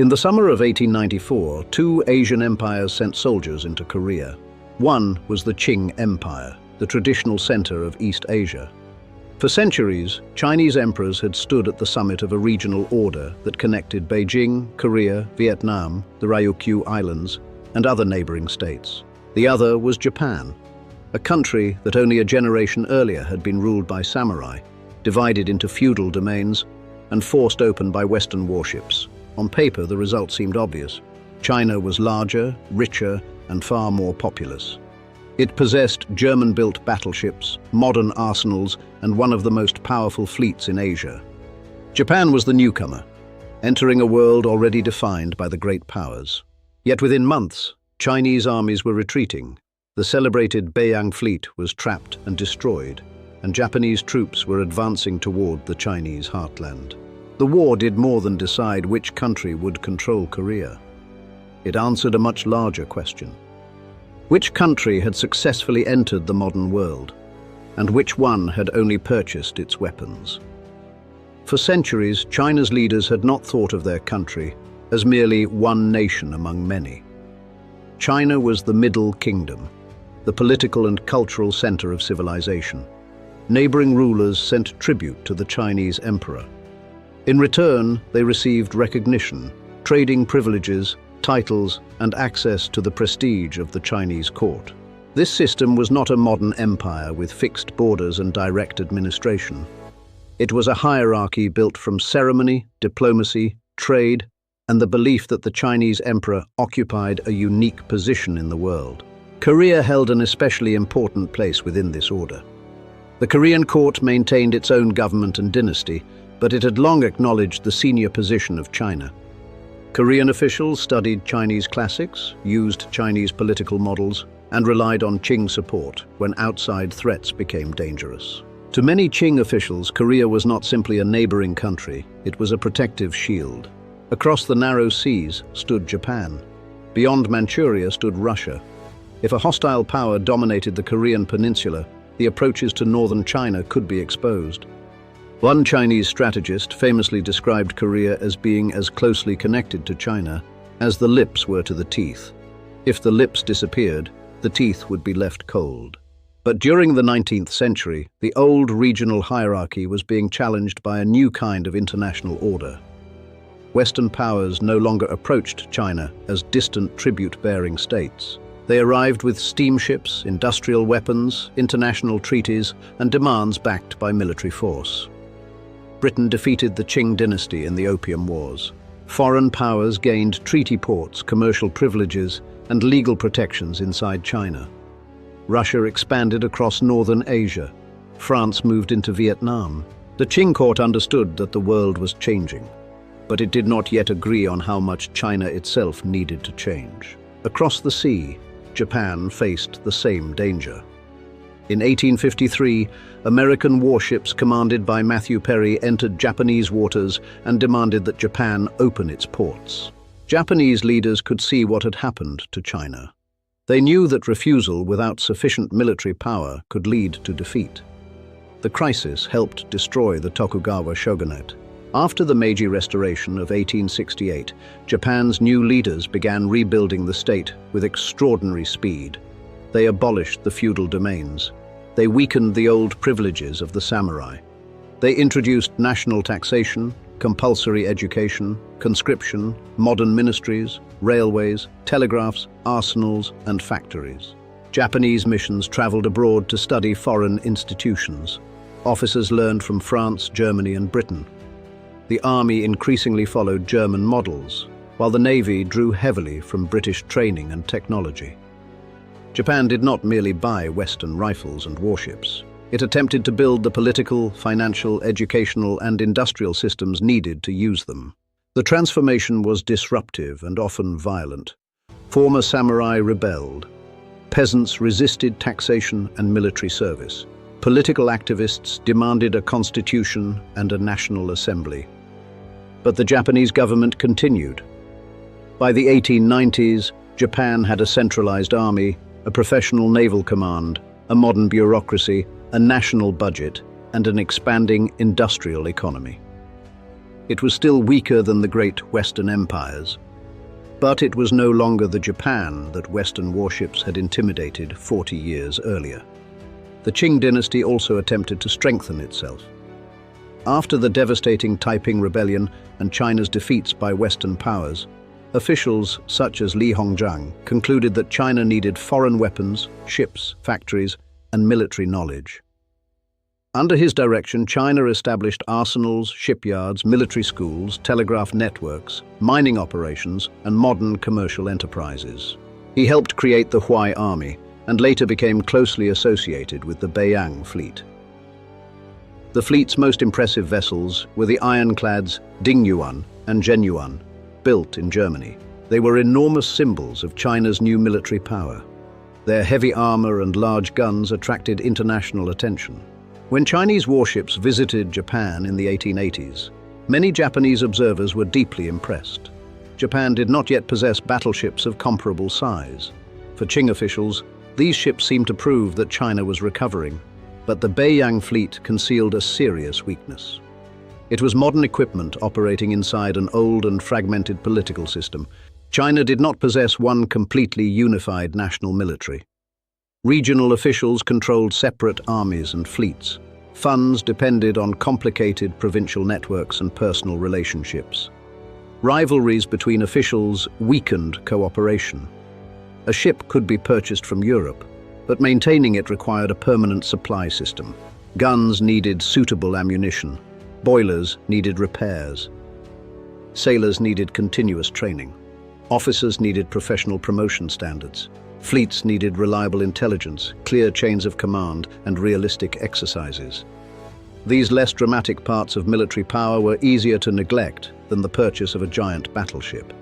In the summer of 1894, two Asian empires sent soldiers into Korea. One was the Qing Empire, the traditional center of East Asia. For centuries, Chinese emperors had stood at the summit of a regional order that connected Beijing, Korea, Vietnam, the Ryukyu Islands, and other neighboring states. The other was Japan, a country that only a generation earlier had been ruled by samurai, divided into feudal domains, and forced open by Western warships. On paper, the result seemed obvious. China was larger, richer, and far more populous. It possessed German-built battleships, modern arsenals, and one of the most powerful fleets in Asia. Japan was the newcomer, entering a world already defined by the great powers. Yet within months, Chinese armies were retreating. The celebrated Beiyang Fleet was trapped and destroyed, and Japanese troops were advancing toward the Chinese heartland. The war did more than decide which country would control Korea. It answered a much larger question. Which country had successfully entered the modern world, and which one had only purchased its weapons? For centuries, China's leaders had not thought of their country as merely one nation among many. China was the Middle Kingdom, the political and cultural center of civilization. Neighboring rulers sent tribute to the Chinese emperor. In return, they received recognition, trading privileges, titles, and access to the prestige of the Chinese court. This system was not a modern empire with fixed borders and direct administration. It was a hierarchy built from ceremony, diplomacy, trade, and the belief that the Chinese emperor occupied a unique position in the world. Korea held an especially important place within this order. The Korean court maintained its own government and dynasty, but it had long acknowledged the senior position of China. Korean officials studied Chinese classics, used Chinese political models, and relied on Qing support when outside threats became dangerous. To many Qing officials, Korea was not simply a neighboring country, it was a protective shield. Across the narrow seas stood Japan. Beyond Manchuria stood Russia. If a hostile power dominated the Korean peninsula, the approaches to northern China could be exposed. One Chinese strategist famously described Korea as being as closely connected to China as the lips were to the teeth. If the lips disappeared, the teeth would be left cold. But during the 19th century, the old regional hierarchy was being challenged by a new kind of international order. Western powers no longer approached China as distant tribute-bearing states. They arrived with steamships, industrial weapons, international treaties, and demands backed by military force. Britain defeated the Qing dynasty in the Opium Wars. Foreign powers gained treaty ports, commercial privileges, and legal protections inside China. Russia expanded across northern Asia. France moved into Vietnam. The Qing court understood that the world was changing, but it did not yet agree on how much China itself needed to change. Across the sea, Japan faced the same danger. In 1853, American warships commanded by Matthew Perry entered Japanese waters and demanded that Japan open its ports. Japanese leaders could see what had happened to China. They knew that refusal without sufficient military power could lead to defeat. The crisis helped destroy the Tokugawa shogunate. After the Meiji Restoration of 1868, Japan's new leaders began rebuilding the state with extraordinary speed. They abolished the feudal domains. They weakened the old privileges of the samurai. They introduced national taxation, compulsory education, conscription, modern ministries, railways, telegraphs, arsenals, and factories. Japanese missions traveled abroad to study foreign institutions. Officers learned from France, Germany, and Britain. The army increasingly followed German models, while the navy drew heavily from British training and technology. Japan did not merely buy Western rifles and warships. It attempted to build the political, financial, educational, and industrial systems needed to use them. The transformation was disruptive and often violent. Former samurai rebelled. Peasants resisted taxation and military service. Political activists demanded a constitution and a national assembly. But the Japanese government continued. By the 1890s, Japan had a centralized army, a professional naval command, a modern bureaucracy, a national budget, and an expanding industrial economy. It was still weaker than the great Western empires, but it was no longer the Japan that Western warships had intimidated 40 years earlier. The Qing dynasty also attempted to strengthen itself. After the devastating Taiping Rebellion and China's defeats by Western powers, officials such as Li Hongzhang concluded that China needed foreign weapons, ships, factories, and military knowledge. Under his direction, China established arsenals, shipyards, military schools, telegraph networks, mining operations, and modern commercial enterprises. He helped create the Huai Army and later became closely associated with the Beiyang Fleet. The fleet's most impressive vessels were the ironclads Dingyuan and Zhenyuan, built in Germany. They were enormous symbols of China's new military power. Their heavy armor and large guns attracted international attention. When Chinese warships visited Japan in the 1880s, many Japanese observers were deeply impressed. Japan did not yet possess battleships of comparable size. For Qing officials, these ships seemed to prove that China was recovering, but the Beiyang Fleet concealed a serious weakness. It was modern equipment operating inside an old and fragmented political system. China did not possess one completely unified national military. Regional officials controlled separate armies and fleets. Funds depended on complicated provincial networks and personal relationships. Rivalries between officials weakened cooperation. A ship could be purchased from Europe, but maintaining it required a permanent supply system. Guns needed suitable ammunition. Boilers needed repairs. Sailors needed continuous training. Officers needed professional promotion standards. Fleets needed reliable intelligence, clear chains of command, and realistic exercises. These less dramatic parts of military power were easier to neglect than the purchase of a giant battleship.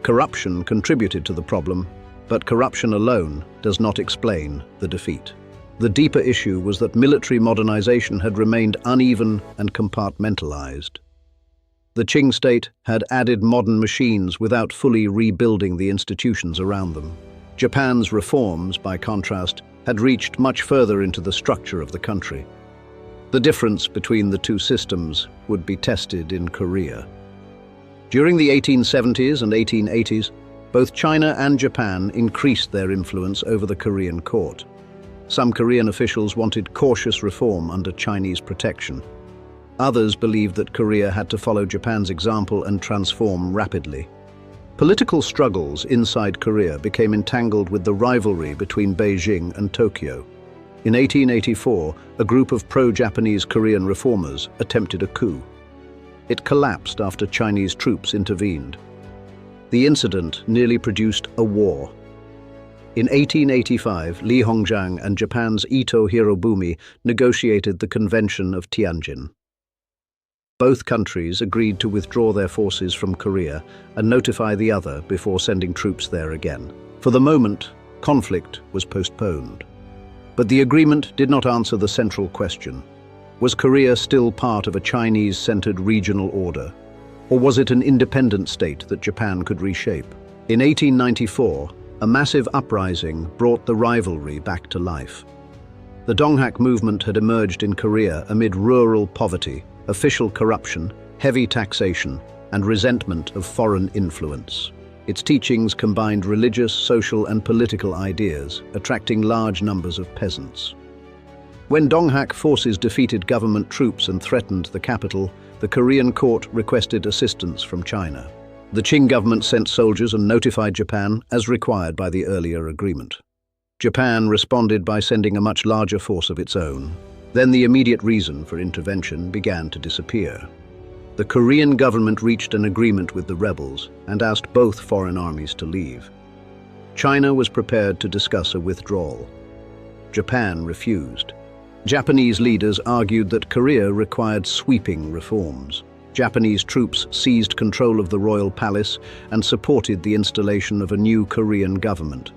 Corruption contributed to the problem, but corruption alone does not explain the defeat. The deeper issue was that military modernization had remained uneven and compartmentalized. The Qing state had added modern machines without fully rebuilding the institutions around them. Japan's reforms, by contrast, had reached much further into the structure of the country. The difference between the two systems would be tested in Korea. During the 1870s and 1880s, both China and Japan increased their influence over the Korean court. Some Korean officials wanted cautious reform under Chinese protection. Others believed that Korea had to follow Japan's example and transform rapidly. Political struggles inside Korea became entangled with the rivalry between Beijing and Tokyo. In 1884, a group of pro-Japanese Korean reformers attempted a coup. It collapsed after Chinese troops intervened. The incident nearly produced a war. In 1885, Li Hongzhang and Japan's Ito Hirobumi negotiated the Convention of Tianjin. Both countries agreed to withdraw their forces from Korea and notify the other before sending troops there again. For the moment, conflict was postponed. But the agreement did not answer the central question. Was Korea still part of a Chinese-centered regional order? Or was it an independent state that Japan could reshape? In 1894, a massive uprising brought the rivalry back to life. The Donghak movement had emerged in Korea amid rural poverty, official corruption, heavy taxation, and resentment of foreign influence. Its teachings combined religious, social, and political ideas, attracting large numbers of peasants. When Donghak forces defeated government troops and threatened the capital, the Korean court requested assistance from China. The Qing government sent soldiers and notified Japan as required by the earlier agreement. Japan responded by sending a much larger force of its own. Then the immediate reason for intervention began to disappear. The Korean government reached an agreement with the rebels and asked both foreign armies to leave. China was prepared to discuss a withdrawal. Japan refused. Japanese leaders argued that Korea required sweeping reforms. Japanese troops seized control of the royal palace and supported the installation of a new Korean government.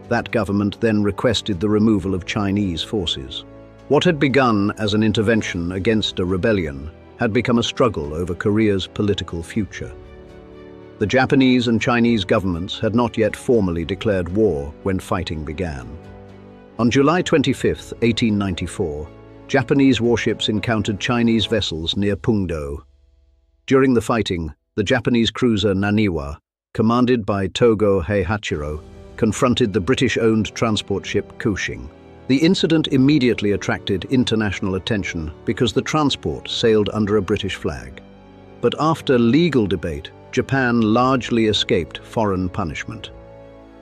That government then requested the removal of Chinese forces. What had begun as an intervention against a rebellion had become a struggle over Korea's political future. The Japanese and Chinese governments had not yet formally declared war when fighting began. On July 25, 1894, Japanese warships encountered Chinese vessels near Pungdo. During the fighting, the Japanese cruiser Naniwa, commanded by Togo Heihachiro, confronted the British-owned transport ship Kowshing. The incident immediately attracted international attention because the transport sailed under a British flag. But after legal debate, Japan largely escaped foreign punishment.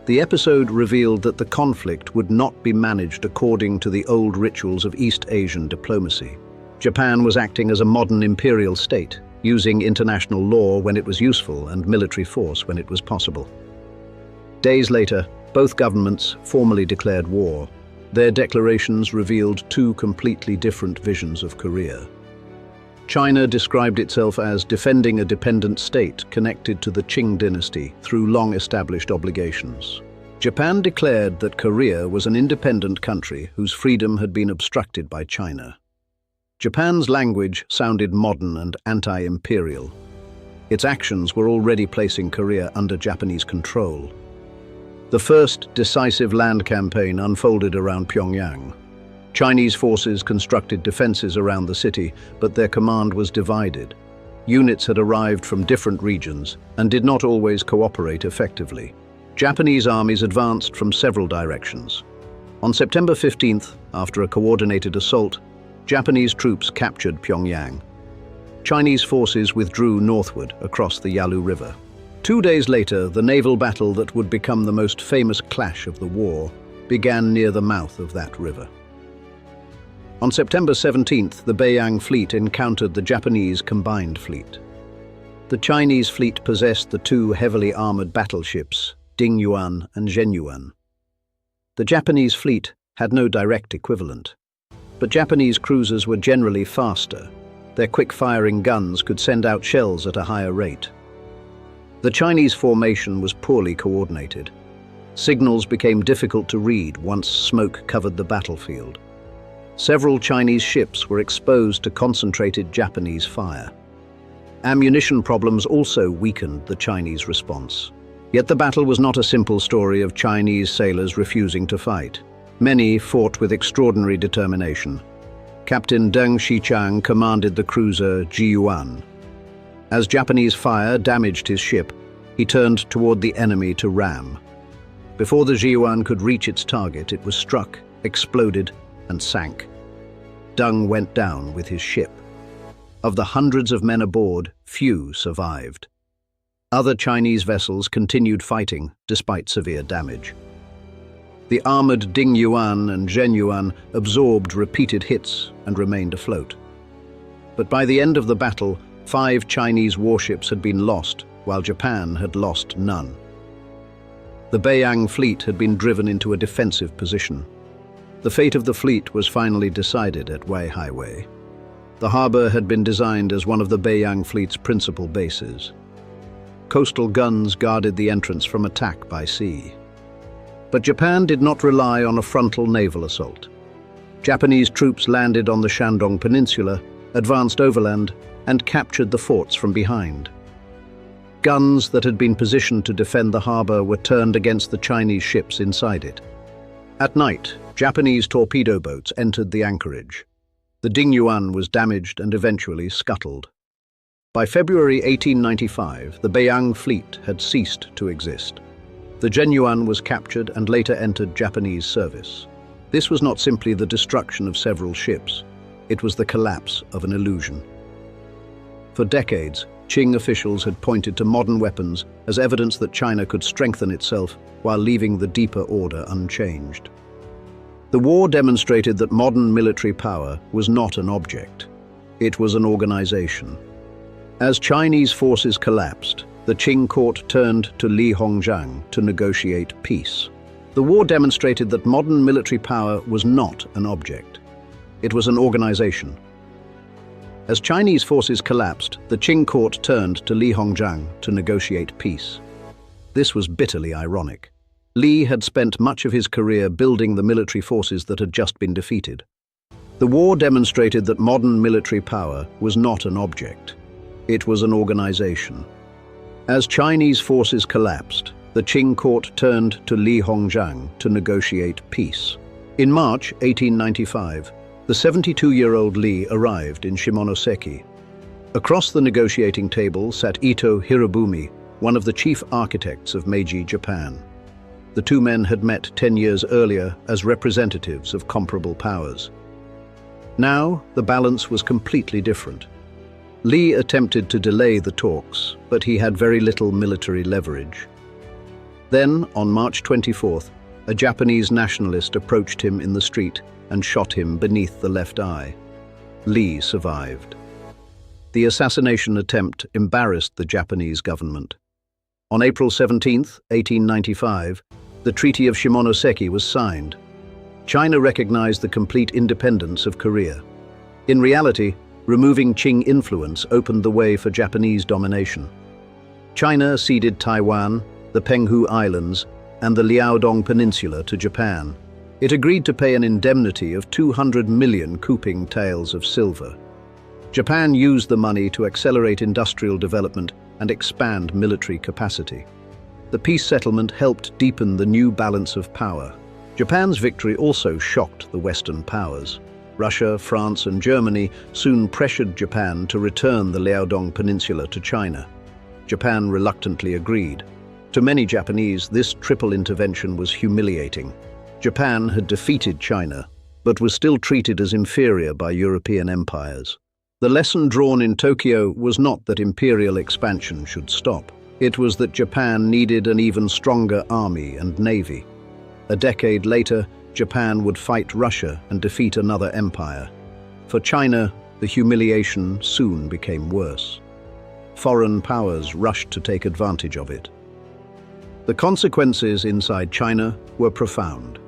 The episode revealed that the conflict would not be managed according to the old rituals of East Asian diplomacy. Japan was acting as a modern imperial state, using international law when it was useful and military force when it was possible. Days later, both governments formally declared war. Their declarations revealed two completely different visions of Korea. China described itself as defending a dependent state connected to the Qing dynasty through long-established obligations. Japan declared that Korea was an independent country whose freedom had been obstructed by China. Japan's language sounded modern and anti-imperial. Its actions were already placing Korea under Japanese control. The first decisive land campaign unfolded around Pyongyang. Chinese forces constructed defenses around the city, but their command was divided. Units had arrived from different regions and did not always cooperate effectively. Japanese armies advanced from several directions. On September 15th, after a coordinated assault, Japanese troops captured Pyongyang. Chinese forces withdrew northward across the Yalu River. 2 days later, the naval battle that would become the most famous clash of the war began near the mouth of that river. On September 17th, the Beiyang Fleet encountered the Japanese combined fleet. The Chinese fleet possessed the two heavily armored battleships, Dingyuan and Zhenyuan. The Japanese fleet had no direct equivalent, but Japanese cruisers were generally faster. Their quick-firing guns could send out shells at a higher rate. The Chinese formation was poorly coordinated. Signals became difficult to read once smoke covered the battlefield. Several Chinese ships were exposed to concentrated Japanese fire. Ammunition problems also weakened the Chinese response. Yet the battle was not a simple story of Chinese sailors refusing to fight. Many fought with extraordinary determination. Captain Deng Shichang commanded the cruiser Jiyuan. As Japanese fire damaged his ship, he turned toward the enemy to ram. Before the Jiyuan could reach its target, it was struck, exploded, and sank. Deng went down with his ship. Of the hundreds of men aboard, few survived. Other Chinese vessels continued fighting despite severe damage. The armored Dingyuan and Zhenyuan absorbed repeated hits and remained afloat. But by the end of the battle, 5 Chinese warships had been lost, while Japan had lost none. The Beiyang Fleet had been driven into a defensive position. The fate of the fleet was finally decided at Weihaiwei. The harbor had been designed as one of the Beiyang Fleet's principal bases. Coastal guns guarded the entrance from attack by sea. But Japan did not rely on a frontal naval assault. Japanese troops landed on the Shandong Peninsula, advanced overland, and captured the forts from behind. Guns that had been positioned to defend the harbor were turned against the Chinese ships inside it. At night, Japanese torpedo boats entered the anchorage. The Dingyuan was damaged and eventually scuttled. By February 1895, the Beiyang Fleet had ceased to exist. The Zhenyuan was captured and later entered Japanese service. This was not simply the destruction of several ships. It was the collapse of an illusion. For decades, Qing officials had pointed to modern weapons as evidence that China could strengthen itself while leaving the deeper order unchanged. The war demonstrated that modern military power was not an object. It was an organization. As Chinese forces collapsed, the Qing court turned to Li Hongzhang to negotiate peace. The war demonstrated that modern military power was not an object. It was an organization. As Chinese forces collapsed, the Qing court turned to Li Hongzhang to negotiate peace. This was bitterly ironic. Li had spent much of his career building the military forces that had just been defeated. The war demonstrated that modern military power was not an object. It was an organization. As Chinese forces collapsed, the Qing court turned to Li Hongzhang to negotiate peace. In March 1895, the 72-year-old Li arrived in Shimonoseki. Across the negotiating table sat Ito Hirobumi, one of the chief architects of Meiji Japan. The two men had met 10 years earlier as representatives of comparable powers. Now, the balance was completely different. Lee attempted to delay the talks, but he had very little military leverage. Then, on March 24th, a Japanese nationalist approached him in the street and shot him beneath the left eye. Lee survived. The assassination attempt embarrassed the Japanese government. On April 17, 1895, the Treaty of Shimonoseki was signed. China recognized the complete independence of Korea. In reality, removing Qing influence opened the way for Japanese domination. China ceded Taiwan, the Penghu Islands, and the Liaodong Peninsula to Japan. It agreed to pay an indemnity of 200 million Kuping taels of silver. Japan used the money to accelerate industrial development and expand military capacity. The peace settlement helped deepen the new balance of power. Japan's victory also shocked the Western powers. Russia, France, and Germany soon pressured Japan to return the Liaodong Peninsula to China. Japan reluctantly agreed. To many Japanese, this triple intervention was humiliating. Japan had defeated China, but was still treated as inferior by European empires. The lesson drawn in Tokyo was not that imperial expansion should stop. It was that Japan needed an even stronger army and navy. A decade later, Japan would fight Russia and defeat another empire. For China, the humiliation soon became worse. Foreign powers rushed to take advantage of it. The consequences inside China were profound.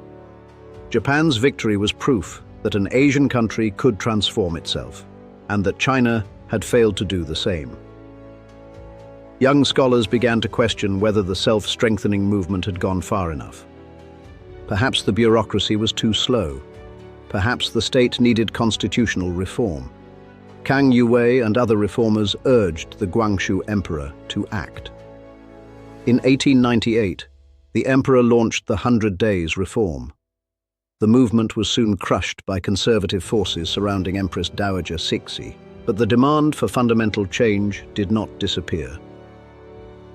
Japan's victory was proof that an Asian country could transform itself, and that China had failed to do the same. Young scholars began to question whether the self-strengthening movement had gone far enough. Perhaps the bureaucracy was too slow. Perhaps the state needed constitutional reform. Kang Youwei and other reformers urged the Guangxu emperor to act. In 1898, the emperor launched the 100 Days Reform. The movement was soon crushed by conservative forces surrounding Empress Dowager Cixi, but the demand for fundamental change did not disappear.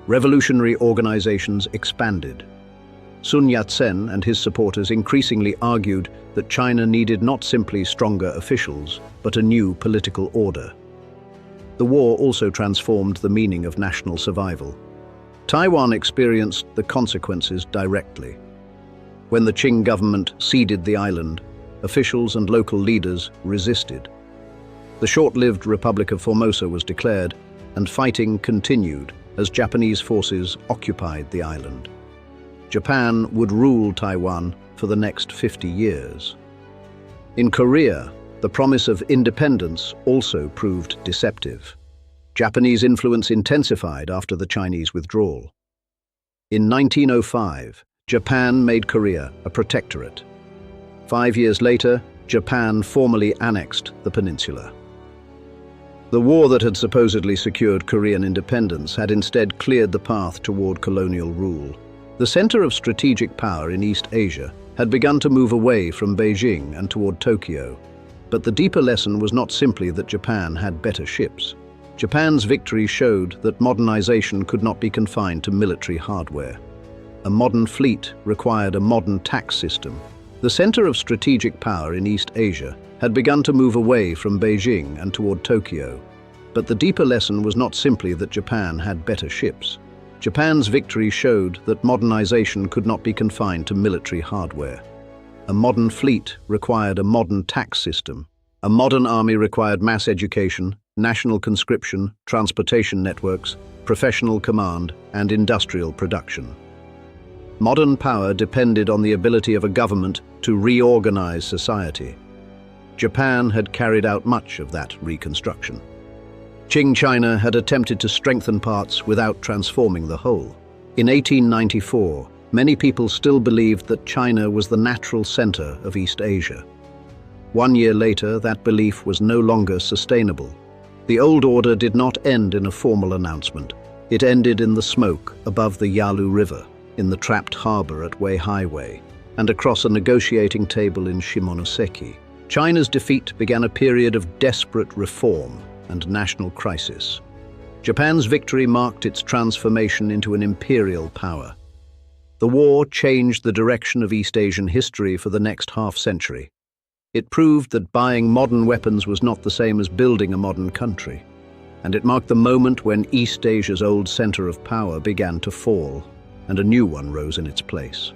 Revolutionary organizations expanded. Sun Yat-sen and his supporters increasingly argued that China needed not simply stronger officials, but a new political order. The war also transformed the meaning of national survival. Taiwan experienced the consequences directly. When the Qing government ceded the island, officials and local leaders resisted. The short-lived Republic of Formosa was declared, and fighting continued as Japanese forces occupied the island. Japan would rule Taiwan for the next 50 years. In Korea, the promise of independence also proved deceptive. Japanese influence intensified after the Chinese withdrawal. In 1905, Japan made Korea a protectorate. 5 years later, Japan formally annexed the peninsula. The war that had supposedly secured Korean independence had instead cleared the path toward colonial rule. The center of strategic power in East Asia had begun to move away from Beijing and toward Tokyo. But the deeper lesson was not simply that Japan had better ships. Japan's victory showed that modernization could not be confined to military hardware. A modern fleet required a modern tax system. The center of strategic power in East Asia had begun to move away from Beijing and toward Tokyo. But the deeper lesson was not simply that Japan had better ships. Japan's victory showed that modernization could not be confined to military hardware. A modern fleet required a modern tax system. A modern army required mass education, national conscription, transportation networks, professional command, and industrial production. Modern power depended on the ability of a government to reorganize society. Japan had carried out much of that reconstruction. Qing China had attempted to strengthen parts without transforming the whole. In 1894, many people still believed that China was the natural center of East Asia. 1 year later, that belief was no longer sustainable. The old order did not end in a formal announcement. It ended in the smoke above the Yalu River, in the trapped harbor at Weihaiwei, and across a negotiating table in Shimonoseki. China's defeat began a period of desperate reform. and national crisis. Japan's victory marked its transformation into an imperial power. The war changed the direction of East Asian history for the next half-century. It proved that buying modern weapons was not the same as building a modern country, and it marked the moment when East Asia's old center of power began to fall, and a new one rose in its place.